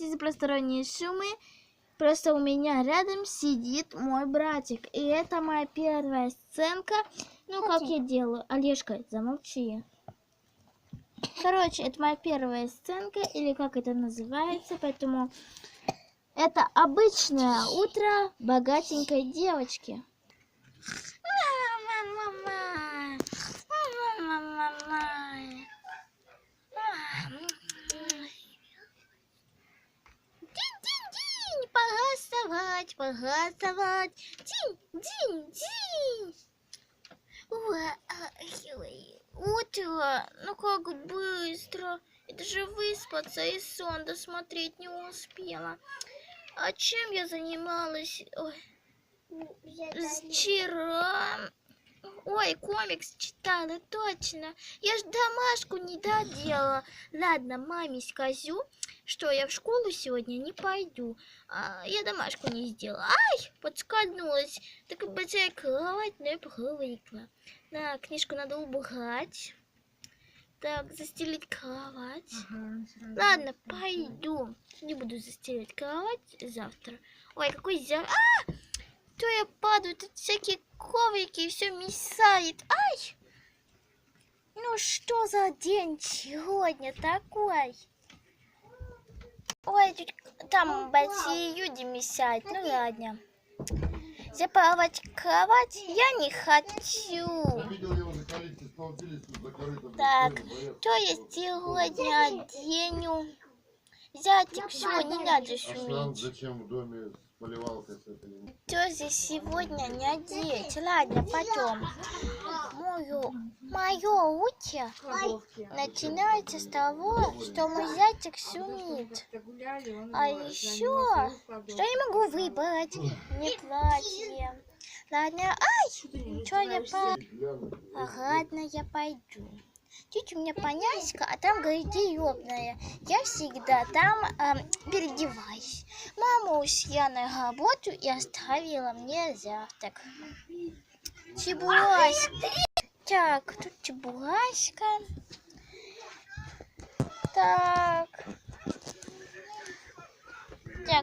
извините за посторонние шумы. Просто у меня рядом сидит мой братик. И это моя первая сценка. Ну, как я делаю? Олежка, замолчи. Короче, это моя первая сценка, или как это называется. Поэтому это обычное утро богатенькой девочки. Динь-динь-динь, пора вставать. Динь-динь-динь. Утро, ну как быстро. И даже выспаться и сон досмотреть не успела. А чем я занималась вчера? Ой, комикс читала, точно. Я ж домашку не доделала. Ладно, маме скажу, что я в школу сегодня не пойду. Я домашку не сделала. Ай, подскользнулась. Так большая кровать, но я привыкла. Да, книжку надо убрать. Так, застелить кровать. Ладно, пойду. Не буду застелить кровать завтра. Ой, какой то я падаю, тут всякие коврики и все мешает. Ай! Ну что за день сегодня такой? Ой, тут там большие люди мешают. Ну ладно. Заплавать кровать я не хочу. Так, что я сегодня одену? Зятик, все, не надо шуметь. Зачем в доме поливалка с этой? Что здесь сегодня не одеть? Ладно, потом. Мое утро начинается с того, что мой зятик шумит. А еще, что я могу выбрать? Не платье. Ладно, что я ладно, я пойду. Тут у меня поняшка, а там гардеробная. Я всегда там переодеваюсь. Мама ушла на работу и оставила мне завтрак. Чебурашка. Так, тут чебурашка. Так,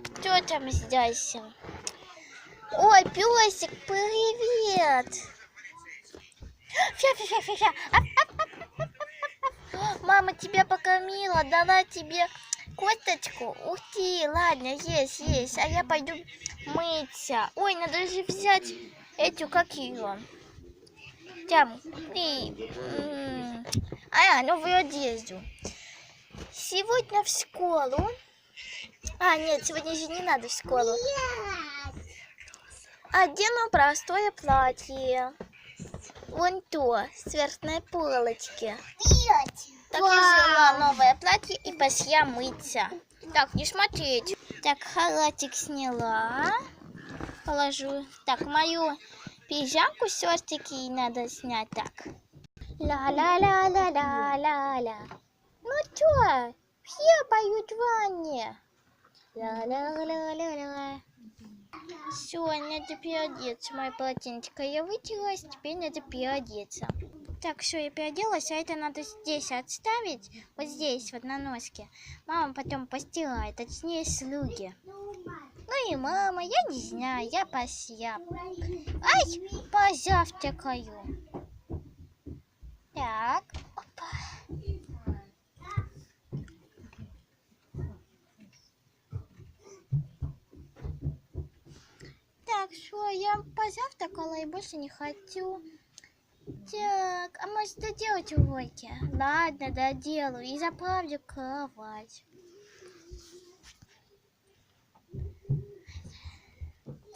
кто там здесь? Ой, песик, привет! Фя. Мама тебя покормила, дала тебе косточку. Ух ты, ладно, есть. А я пойду мыться. Ой, надо же взять эту, как ее? Там, новую одежду. Сегодня в школу. Нет, сегодня же не надо в школу. Одену простое платье. Вон то, с верхней полочки. Так я взяла новое платье и пошла мыться. Так, не смотреть. Так, халатик сняла. Положу. Так, мою пижамку с шортики надо снять. Так. Ла-ла-ла-ла-ла-ла-ла. Ну что, все поют в ванне. Ла-ла-ла-ла-ла. Все, надо переодеться. Мое полотенечко я вытерлась, теперь надо переодеться. Так, все, я переоделась, а это надо здесь отставить, вот здесь, вот на носке. Мама потом постирает, точнее слуги. Ну и мама, я не знаю, я позавтракаю. Так, опа. Так, все, я позавтракала и больше не хочу. Так, а может доделать уроки? Ладно, доделаю и заправлю кровать.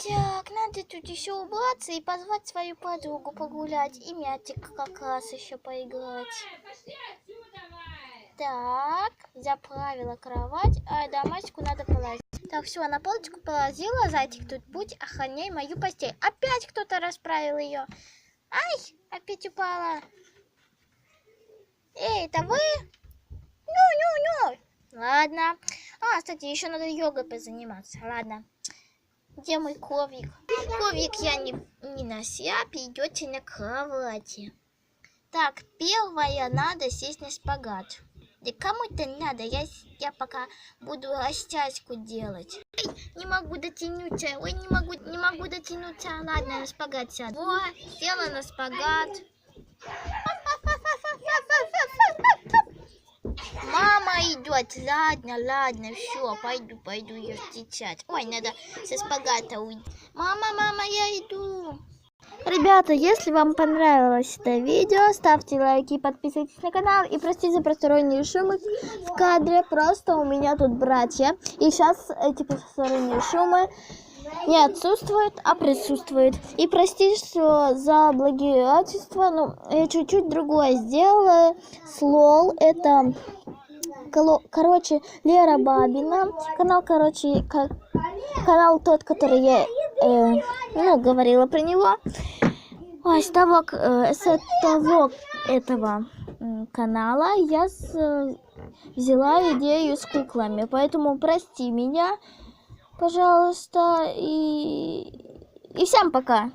Так, надо тут еще убраться и позвать свою подругу погулять. И мячик как раз еще поиграть. Так, заправила кровать, а домашку надо положить. Так, все, на полочку положила. Зайчик, тут будь, охраняй мою постель. Опять кто-то расправил ее. Ай, опять упала. Эй, это вы? Ну. Ладно. Кстати, еще надо йогой позаниматься. Ладно. Где мой коврик? Коврик я не нося, придете на кровати. Так, первое надо сесть на шпагат. Да кому-то надо, я пока буду растяжку делать. Ой, не могу дотянуться, ой, не могу дотянуться. Ладно, на шпагат сяду. Во, села на шпагат. Мама идет, ладно, все, пойду ее встречать. Ой, надо со шпагата уйти. Мама, я иду. Ребята, если вам понравилось это видео, ставьте лайки, подписывайтесь на канал и простите за посторонние шумы в кадре, просто у меня тут братья. И сейчас эти посторонние шумы не отсутствуют, а присутствуют. И простите, что за плагиатство, ну, я чуть-чуть другое сделала. Слол, это, короче, Лера Бабина. Канал тот, который я, говорила про него. Ой, с того этого канала я взяла идею с куклами. Поэтому прости меня, пожалуйста. И всем пока.